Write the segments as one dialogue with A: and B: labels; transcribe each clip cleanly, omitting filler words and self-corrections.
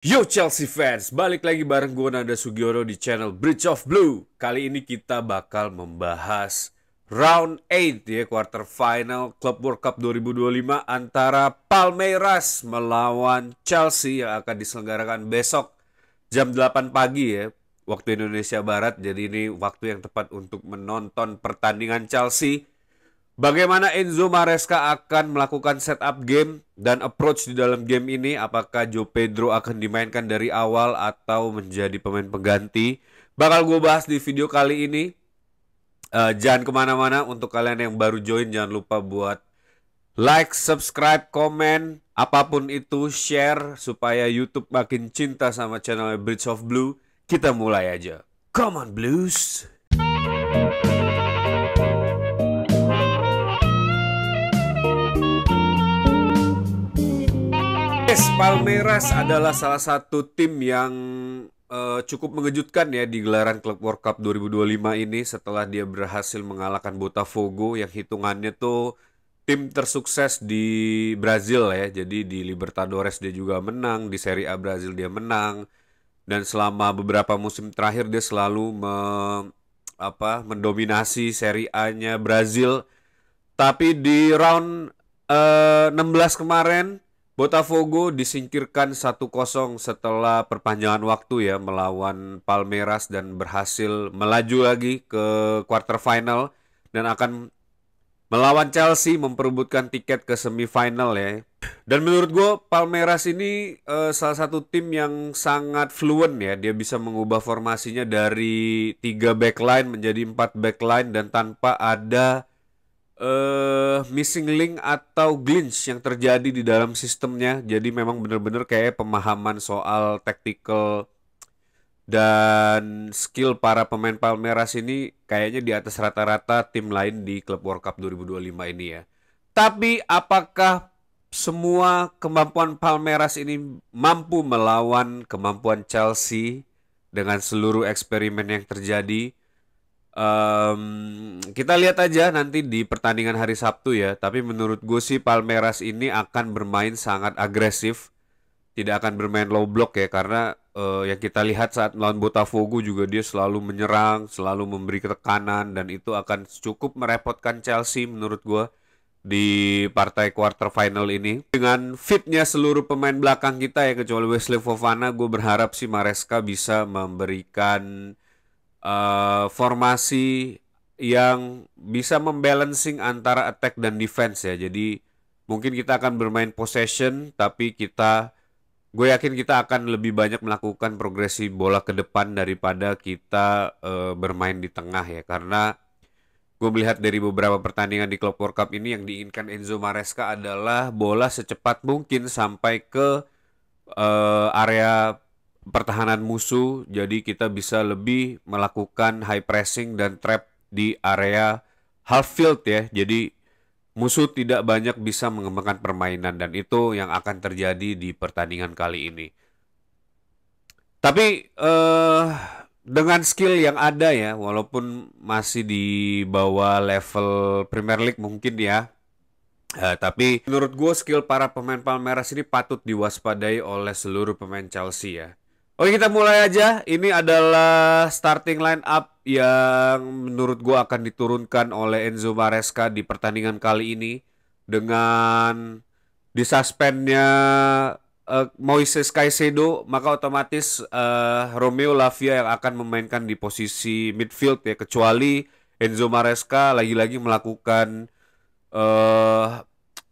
A: Yo Chelsea fans, balik lagi bareng gue Nanda Sugiono di channel Bridge of Blue. Kali ini kita bakal membahas round 8 ya, quarter final Club World Cup 2025 antara Palmeiras melawan Chelsea yang akan diselenggarakan besok jam 8 pagi ya, waktu Indonesia Barat. Jadi ini waktu yang tepat untuk menonton pertandingan Chelsea. Bagaimana Enzo Maresca akan melakukan setup game dan approach di dalam game ini? Apakah Joe Pedro akan dimainkan dari awal atau menjadi pemain pengganti? Bakal gue bahas di video kali ini. Jangan kemana-mana. Untuk kalian yang baru join, jangan lupa buat like, subscribe, komen, apapun itu, share supaya YouTube makin cinta sama channel Bridge of Blue. Kita mulai aja. Come on Blues! Yes, Palmeiras adalah salah satu tim yang cukup mengejutkan ya di gelaran Club World Cup 2025 ini setelah dia berhasil mengalahkan Botafogo yang hitungannya tuh tim tersukses di Brazil ya. Jadi di Libertadores dia juga menang, di Serie A Brazil dia menang, dan selama beberapa musim terakhir dia selalu mendominasi Serie A-nya Brazil. Tapi di round 16 kemarin Botafogo disingkirkan 1-0 setelah perpanjangan waktu ya melawan Palmeiras dan berhasil melaju lagi ke quarter final dan akan melawan Chelsea memperebutkan tiket ke semifinal ya. Dan menurut gue Palmeiras ini salah satu tim yang sangat fluent ya. Dia bisa mengubah formasinya dari 3 backline menjadi 4 backline dan tanpa ada missing link atau glitch yang terjadi di dalam sistemnya. Jadi memang benar-benar kayak pemahaman soal tactical dan skill para pemain Palmeiras ini kayaknya di atas rata-rata tim lain di Club World Cup 2025 ini ya. Tapi apakah semua kemampuan Palmeiras ini mampu melawan kemampuan Chelsea dengan seluruh eksperimen yang terjadi? Kita lihat aja nanti di pertandingan hari Sabtu ya. Tapi menurut gue sih Palmeiras ini akan bermain sangat agresif, tidak akan bermain low block ya, karena yang kita lihat saat melawan Botafogo juga dia selalu menyerang, selalu memberi tekanan, dan itu akan cukup merepotkan Chelsea menurut gue di partai quarter final ini. Dengan fitnya seluruh pemain belakang kita ya kecuali Wesley Fofana, gue berharap sih Maresca bisa memberikan formasi yang bisa membalancing antara attack dan defense ya. Jadi mungkin kita akan bermain possession, tapi gue yakin kita akan lebih banyak melakukan progresi bola ke depan daripada kita bermain di tengah ya. Karena gue melihat dari beberapa pertandingan di Club World Cup ini yang diinginkan Enzo Maresca adalah bola secepat mungkin sampai ke area pertahanan musuh, jadi kita bisa lebih melakukan high pressing dan trap di area half field ya. Jadi musuh tidak banyak bisa mengembangkan permainan dan itu yang akan terjadi di pertandingan kali ini. Tapi dengan skill yang ada ya, walaupun masih di bawah level Premier League mungkin ya, tapi menurut gue skill para pemain Palmeiras ini patut diwaspadai oleh seluruh pemain Chelsea ya. Oke, kita mulai aja. Ini adalah starting line up yang menurut gue akan diturunkan oleh Enzo Maresca di pertandingan kali ini. Dengan disuspendnya Moises Caicedo, maka otomatis Romeo Lavia yang akan memainkan di posisi midfield ya. Kecuali Enzo Maresca lagi-lagi melakukan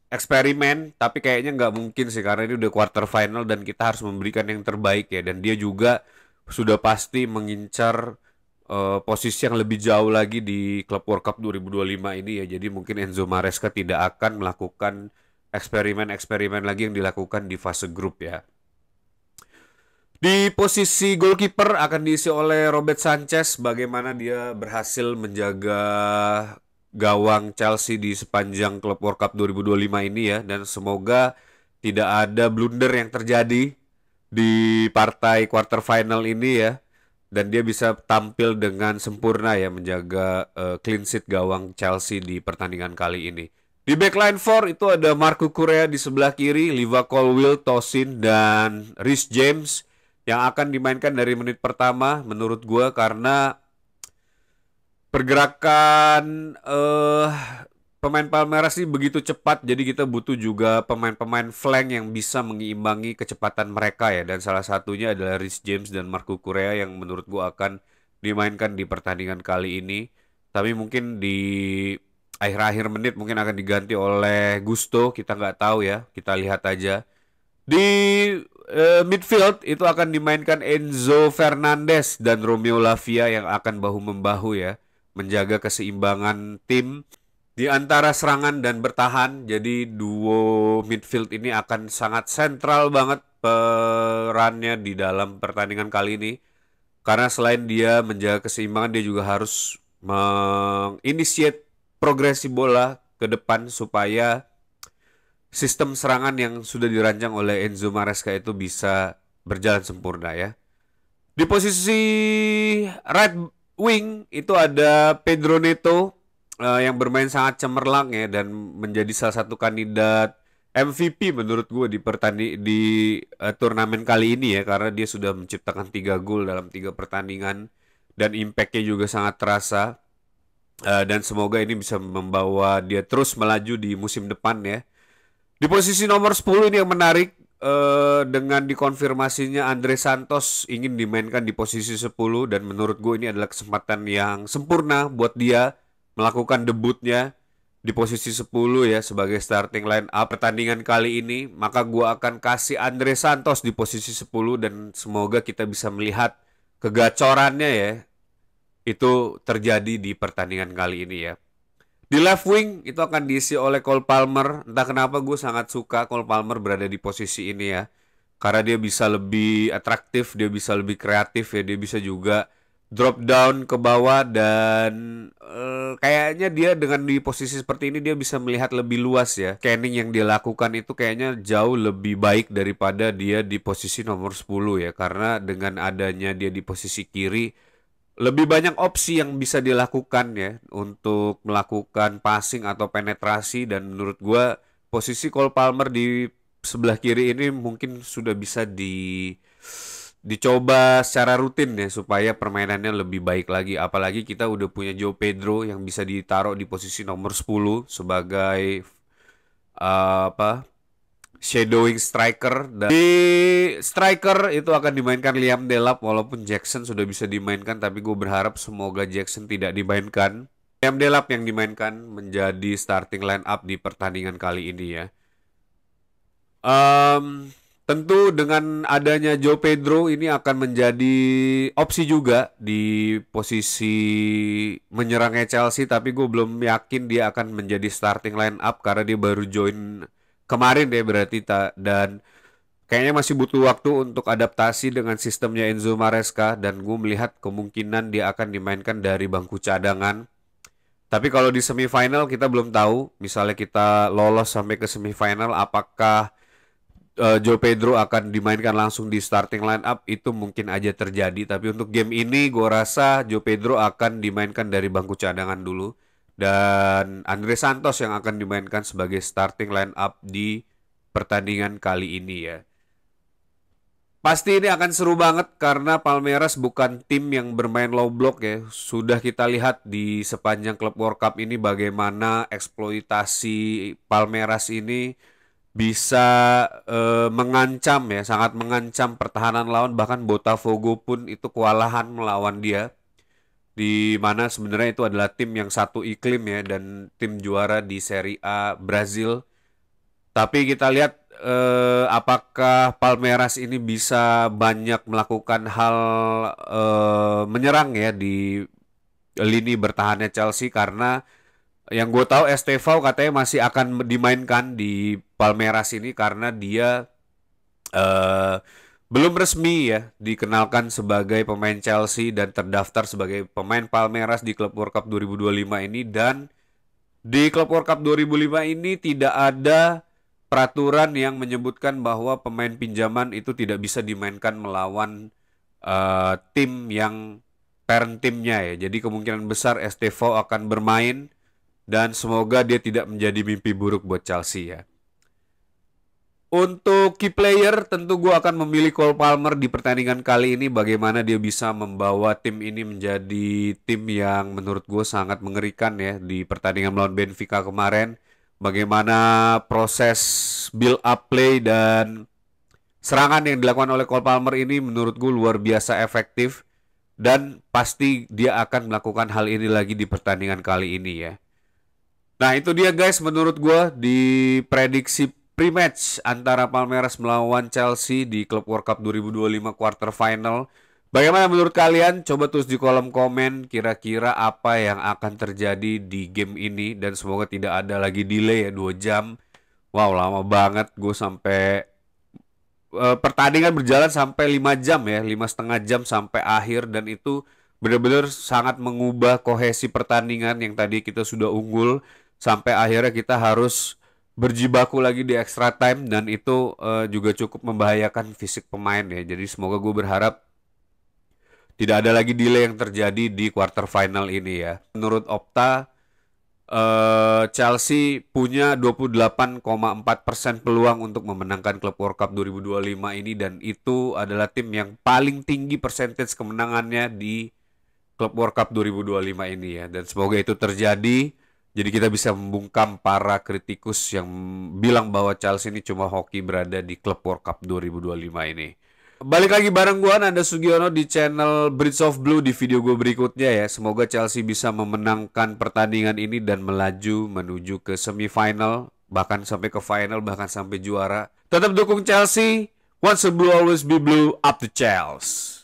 A: eksperimen, tapi kayaknya nggak mungkin sih karena ini udah quarter final dan kita harus memberikan yang terbaik ya. Dan dia juga sudah pasti mengincar posisi yang lebih jauh lagi di Club World Cup 2025 ini ya. Jadi mungkin Enzo Maresca tidak akan melakukan eksperimen-eksperimen lagi yang dilakukan di fase grup ya. Di posisi goalkeeper akan diisi oleh Robert Sanchez, bagaimana dia berhasil menjaga gawang Chelsea di sepanjang Club World Cup 2025 ini ya, dan semoga tidak ada blunder yang terjadi di partai quarter final ini ya, dan dia bisa tampil dengan sempurna ya menjaga clean sheet gawang Chelsea di pertandingan kali ini. Di backline 4 itu ada Marco Correa di sebelah kiri, Liva Colwill, Tosin, dan Reece James yang akan dimainkan dari menit pertama menurut gue karena pergerakan pemain Palmeiras ini begitu cepat, jadi kita butuh juga pemain-pemain flank yang bisa mengimbangi kecepatan mereka ya, dan salah satunya adalah Reece James dan Marco Correa yang menurut gue akan dimainkan di pertandingan kali ini. Tapi mungkin di akhir-akhir menit mungkin akan diganti oleh Gusto, kita nggak tahu ya, kita lihat aja. Di midfield itu akan dimainkan Enzo Fernandez dan Romeo Lavia yang akan bahu-membahu ya, menjaga keseimbangan tim di antara serangan dan bertahan. Jadi duo midfield ini akan sangat sentral banget perannya di dalam pertandingan kali ini. Karena selain dia menjaga keseimbangan, dia juga harus menginisiate progresi bola ke depan supaya sistem serangan yang sudah dirancang oleh Enzo Maresca itu bisa berjalan sempurna ya. Di posisi right wing itu ada Pedro Neto yang bermain sangat cemerlang ya dan menjadi salah satu kandidat MVP menurut gue di turnamen kali ini ya, karena dia sudah menciptakan 3 gol dalam 3 pertandingan dan impact-nya juga sangat terasa. Dan semoga ini bisa membawa dia terus melaju di musim depan ya. Di posisi nomor 10 ini yang menarik, dengan dikonfirmasinya Andre Santos ingin dimainkan di posisi 10, dan menurut gue ini adalah kesempatan yang sempurna buat dia melakukan debutnya di posisi 10 ya sebagai starting line up pertandingan kali ini. Maka gue akan kasih Andre Santos di posisi 10 dan semoga kita bisa melihat kegacorannya ya itu terjadi di pertandingan kali ini ya. Di left wing itu akan diisi oleh Cole Palmer. Entah kenapa gue sangat suka Cole Palmer berada di posisi ini ya. Karena dia bisa lebih atraktif, dia bisa lebih kreatif ya, dia bisa juga drop down ke bawah dan kayaknya dia dengan di posisi seperti ini dia bisa melihat lebih luas ya. Scanning yang dia lakukan itu kayaknya jauh lebih baik daripada dia di posisi nomor 10 ya. Karena dengan adanya dia di posisi kiri, lebih banyak opsi yang bisa dilakukan ya untuk melakukan passing atau penetrasi, dan menurut gue posisi Cole Palmer di sebelah kiri ini mungkin sudah bisa dicoba secara rutin ya supaya permainannya lebih baik lagi. Apalagi kita udah punya João Pedro yang bisa ditaruh di posisi nomor 10 sebagai apa shadowing striker. Dan di striker itu akan dimainkan Liam Delap, walaupun Jackson sudah bisa dimainkan, tapi gue berharap semoga Jackson tidak dimainkan. Liam Delap yang dimainkan menjadi starting line up di pertandingan kali ini ya. Tentu dengan adanya João Pedro ini akan menjadi opsi juga di posisi menyerangnya Chelsea, tapi gue belum yakin dia akan menjadi starting line up karena dia baru join kemarin ya berarti, dan kayaknya masih butuh waktu untuk adaptasi dengan sistemnya Enzo Maresca, dan gue melihat kemungkinan dia akan dimainkan dari bangku cadangan. Tapi kalau di semifinal kita belum tahu, misalnya kita lolos sampai ke semifinal, apakah João Pedro akan dimainkan langsung di starting line up, itu mungkin aja terjadi. Tapi untuk game ini gue rasa João Pedro akan dimainkan dari bangku cadangan dulu, dan Andre Santos yang akan dimainkan sebagai starting line up di pertandingan kali ini ya. Pasti ini akan seru banget karena Palmeiras bukan tim yang bermain low block ya. Sudah kita lihat di sepanjang Club World Cup ini bagaimana eksploitasi Palmeiras ini bisa mengancam ya, sangat mengancam pertahanan lawan. Bahkan Botafogo pun itu kewalahan melawan dia, di mana sebenarnya itu adalah tim yang satu iklim ya dan tim juara di Serie A Brazil. Tapi kita lihat apakah Palmeiras ini bisa banyak melakukan hal menyerang ya di lini bertahannya Chelsea, karena yang gue tahu Estevao katanya masih akan dimainkan di Palmeiras ini karena dia belum resmi ya dikenalkan sebagai pemain Chelsea dan terdaftar sebagai pemain Palmeiras di Club World Cup 2025 ini. Dan di Club World Cup 2005 ini tidak ada peraturan yang menyebutkan bahwa pemain pinjaman itu tidak bisa dimainkan melawan tim yang parent timnya ya. Jadi kemungkinan besar Estevao akan bermain dan semoga dia tidak menjadi mimpi buruk buat Chelsea ya. Untuk key player, tentu gue akan memilih Cole Palmer di pertandingan kali ini. Bagaimana dia bisa membawa tim ini menjadi tim yang menurut gue sangat mengerikan ya di pertandingan melawan Benfica kemarin. Bagaimana proses build up play dan serangan yang dilakukan oleh Cole Palmer ini menurut gue luar biasa efektif. Dan pasti dia akan melakukan hal ini lagi di pertandingan kali ini ya. Nah itu dia guys menurut gue di prediksi pre-match antara Palmeiras melawan Chelsea di Club World Cup 2025 quarter final. Bagaimana menurut kalian? Coba tulis di kolom komen kira-kira apa yang akan terjadi di game ini. Dan semoga tidak ada lagi delay ya 2 jam. Wow lama banget gue sampai pertandingan berjalan sampai 5 jam ya. 5,5 jam sampai akhir. Dan itu benar-benar sangat mengubah kohesi pertandingan yang tadi kita sudah unggul. Sampai akhirnya kita harus berjibaku lagi di extra time dan itu juga cukup membahayakan fisik pemain ya. Jadi semoga gue berharap tidak ada lagi delay yang terjadi di quarter final ini ya. Menurut Opta, Chelsea punya 28,4% peluang untuk memenangkan Club World Cup 2025 ini dan itu adalah tim yang paling tinggi percentage kemenangannya di Club World Cup 2025 ini ya. Dan semoga itu terjadi. Jadi kita bisa membungkam para kritikus yang bilang bahwa Chelsea ini cuma hoki berada di Club World Cup 2025 ini. Balik lagi bareng gue Nanda Sugiono di channel Bridge of Blue di video gue berikutnya ya. Semoga Chelsea bisa memenangkan pertandingan ini dan melaju menuju ke semifinal, bahkan sampai ke final, bahkan sampai juara. Tetap dukung Chelsea. Once a blue, always be blue. Up to Chelsea.